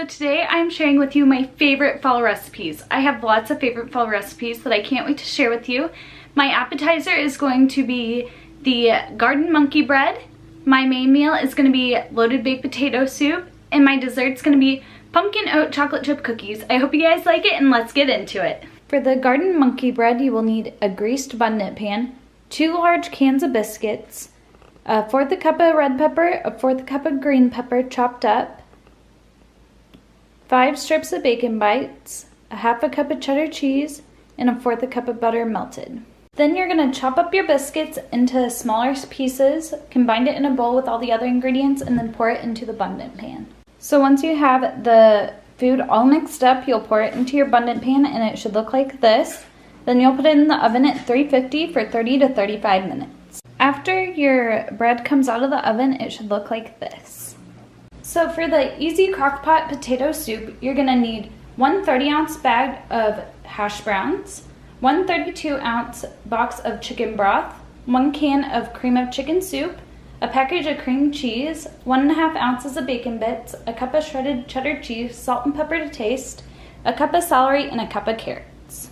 So today I'm sharing with you my favorite fall recipes. I have lots of favorite fall recipes that I can't wait to share with you. My appetizer is going to be the garden monkey bread. My main meal is going to be loaded baked potato soup. And my dessert's going to be pumpkin oat chocolate chip cookies. I hope you guys like it, and let's get into it. For the garden monkey bread, you will need a greased abundant pan, 2 large cans of biscuits, a 1/4 cup of red pepper, a 1/4 cup of green pepper chopped up, 5 strips of bacon bites, a 1/2 cup of cheddar cheese, and a 1/4 cup of butter melted. Then you're going to chop up your biscuits into smaller pieces, combine it in a bowl with all the other ingredients, and then pour it into the abundant pan. So once you have the food all mixed up, you'll pour it into your abundant pan and it should look like this. Then you'll put it in the oven at 350 for 30 to 35 minutes. After your bread comes out of the oven, it should look like this. So for the easy crock-pot potato soup, you're going to need 1 30-ounce bag of hash browns, 1 32-ounce box of chicken broth, 1 can of cream of chicken soup, a package of cream cheese, 1.5 ounces of bacon bits, a cup of shredded cheddar cheese, salt and pepper to taste, a cup of celery, and a cup of carrots.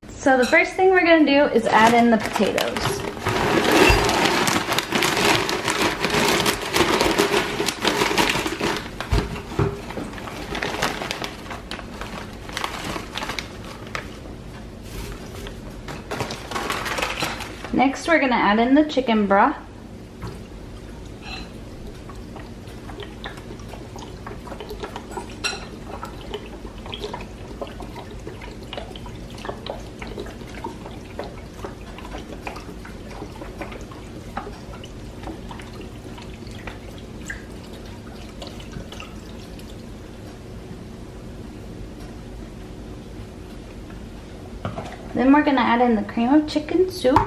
So the first thing we're going to do is add in the potatoes. Next, we're going to add in the chicken broth. Then we're going to add in the cream of chicken soup.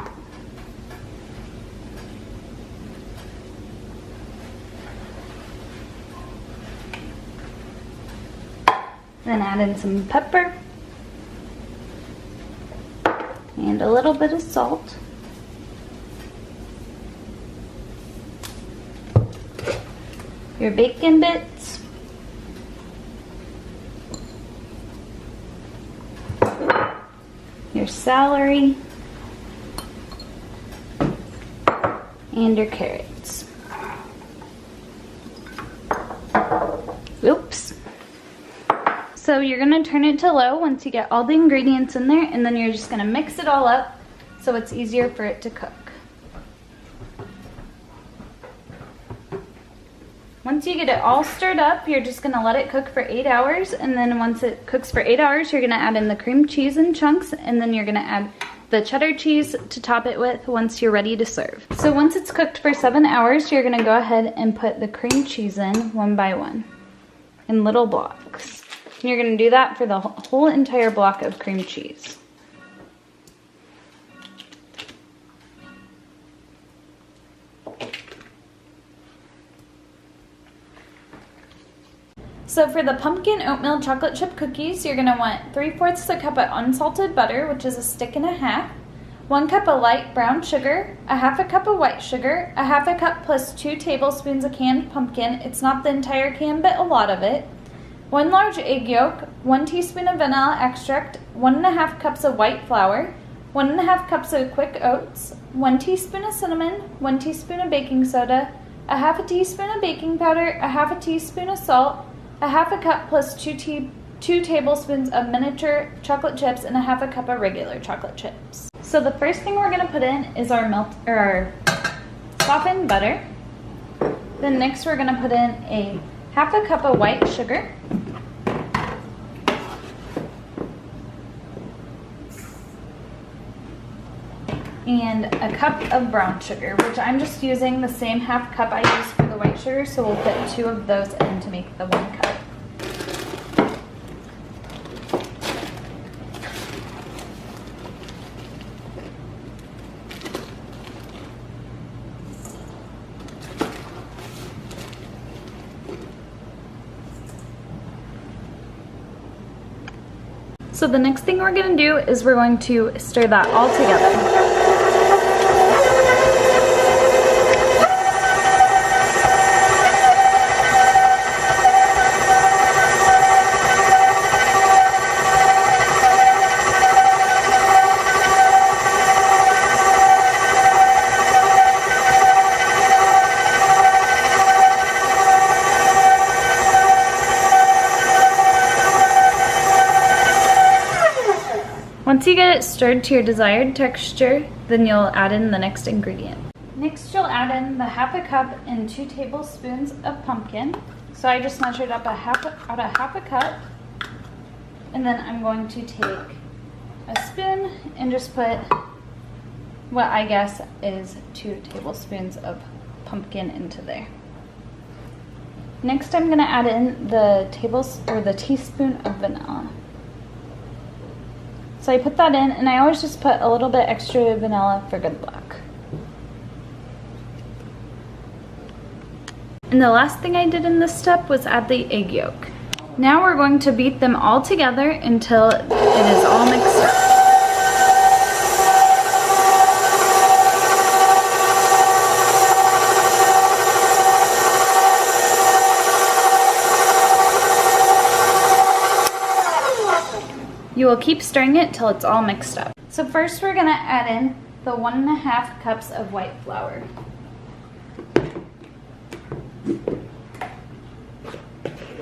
Then add in some pepper and a little bit of salt. Your bacon bits. Your celery. And your carrots. Oops. So you're going to turn it to low once you get all the ingredients in there, and then you're just going to mix it all up so it's easier for it to cook. Once you get it all stirred up, you're just going to let it cook for 8 hours, and then once it cooks for 8 hours, you're going to add in the cream cheese in chunks, and then you're going to add the cheddar cheese to top it with once you're ready to serve. So once it's cooked for 7 hours, you're going to go ahead and put the cream cheese in one by one in little blocks. And you're going to do that for the whole entire block of cream cheese. So for the pumpkin oatmeal chocolate chip cookies, you're going to want 3/4 cup of unsalted butter, which is a stick and a half, 1 cup of light brown sugar, a 1/2 cup of white sugar, a 1/2 cup plus 2 tablespoons of canned pumpkin. It's not the entire can, but a lot of it. 1 large egg yolk, 1 teaspoon of vanilla extract, 1.5 cups of white flour, 1.5 cups of quick oats, 1 teaspoon of cinnamon, 1 teaspoon of baking soda, a 1/2 teaspoon of baking powder, a 1/2 teaspoon of salt, a 1/2 cup plus 2 tablespoons of miniature chocolate chips, and a 1/2 cup of regular chocolate chips. So the first thing we're going to put in is our softened butter. Then next we're going to put in a 1/2 cup of white sugar. And a cup of brown sugar, which I'm just using the same 1/2 cup I used for the white sugar, so we'll put 2 of those in to make the 1 cup. So the next thing we're going to do is we're going to stir that all together. Once you get it stirred to your desired texture, then you'll add in the next ingredient. Next, you'll add in the 1/2 cup and 2 tablespoons of pumpkin. So I just measured up out a 1/2 cup, and then I'm going to take a spoon and just put what I guess is 2 tablespoons of pumpkin into there. Next, I'm going to add in the teaspoon of vanilla. So I put that in, and I always just put a little bit extra vanilla for good luck. And the last thing I did in this step was add the egg yolk. Now we're going to beat them all together until it is all mixed up. You will keep stirring it till it's all mixed up. So first we're gonna add in the 1½ cups of white flour.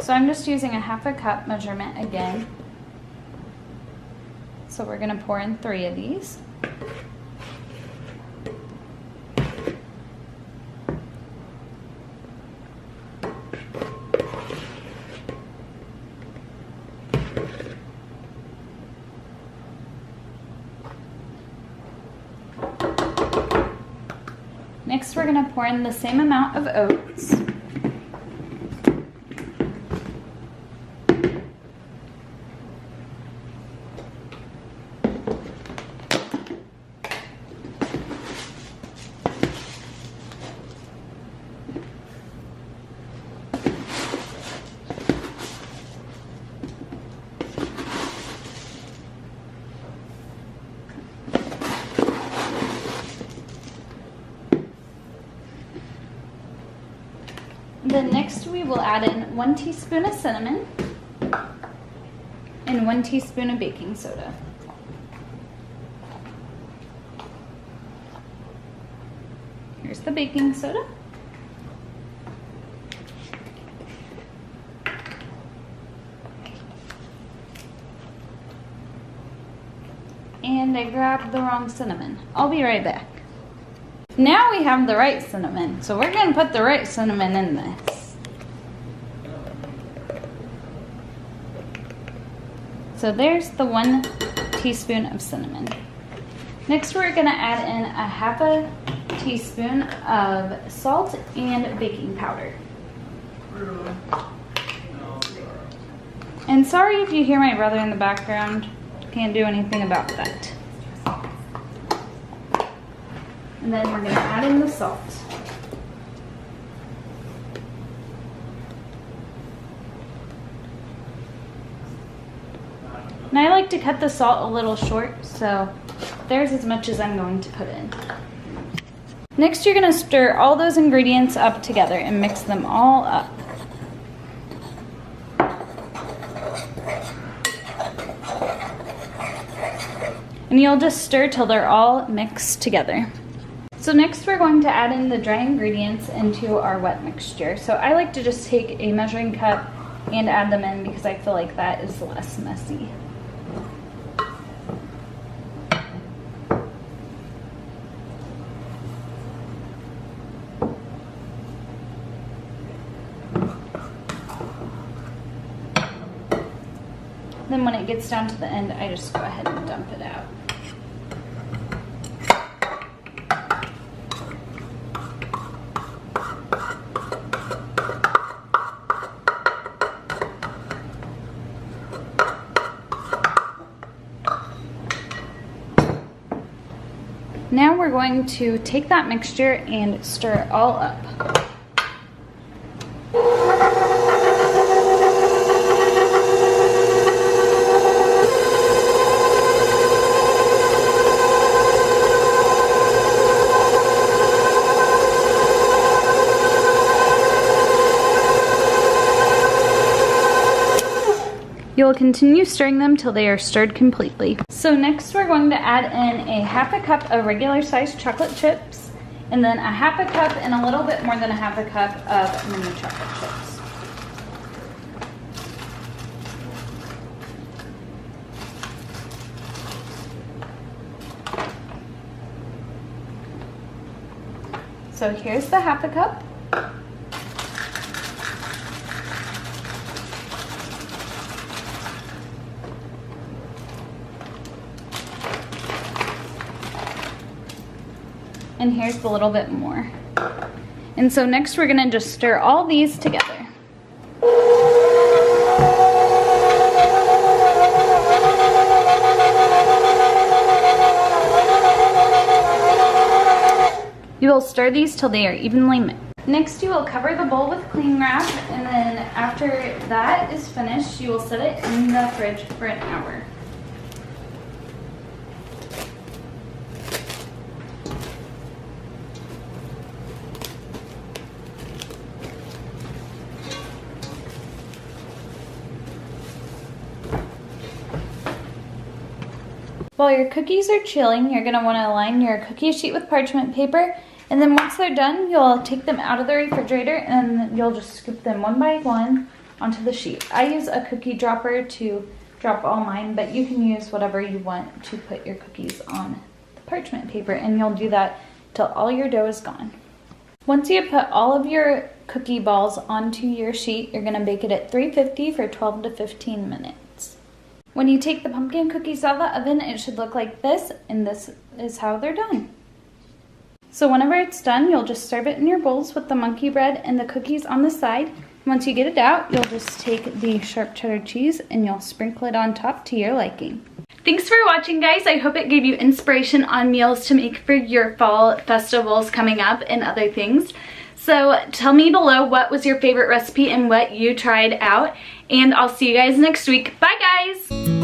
So I'm just using a 1/2 cup measurement again. So we're gonna pour in 3 of these. Next, we're gonna pour in the same amount of oats. Then next we will add in 1 teaspoon of cinnamon and 1 teaspoon of baking soda. Here's the baking soda. And I grabbed the wrong cinnamon. I'll be right back. Now we have the right cinnamon, so we're gonna put the right cinnamon in this. So there's the 1 teaspoon of cinnamon. Next we're gonna add in a 1/2 teaspoon of salt and baking powder. And sorry if you hear my brother in the background, can't do anything about that. And then we're going to add in the salt. And I like to cut the salt a little short, so there's as much as I'm going to put in. Next, you're going to stir all those ingredients up together and mix them all up. And you'll just stir till they're all mixed together. So next we're going to add in the dry ingredients into our wet mixture. So I like to just take a measuring cup and add them in because I feel like that is less messy. Then when it gets down to the end, I just go ahead and dump it out. Now we're going to take that mixture and stir it all up. You'll continue stirring them till they are stirred completely. So next we're going to add in a 1/2 cup of regular sized chocolate chips, and then a 1/2 cup and a little bit more than a 1/2 cup of mini chocolate chips. So here's the 1/2 cup. And here's a little bit more. And so next we're gonna just stir all these together. You will stir these till they are evenly mixed. Next, you will cover the bowl with cling wrap, and then after that is finished, you will set it in the fridge for an hour. While your cookies are chilling, you're gonna wanna line your cookie sheet with parchment paper, and then once they're done, you'll take them out of the refrigerator and you'll just scoop them one by one onto the sheet. I use a cookie dropper to drop all mine, but you can use whatever you want to put your cookies on the parchment paper, and you'll do that till all your dough is gone. Once you put all of your cookie balls onto your sheet, you're gonna bake it at 350 for 12 to 15 minutes. When you take the pumpkin cookies out of the oven, it should look like this, and this is how they're done. So whenever it's done, you'll just serve it in your bowls with the monkey bread and the cookies on the side. Once you get it out, you'll just take the sharp cheddar cheese and you'll sprinkle it on top to your liking. Thanks for watching, guys. I hope it gave you inspiration on meals to make for your fall festivals coming up and other things. So tell me below what was your favorite recipe and what you tried out, and I'll see you guys next week. Bye, guys!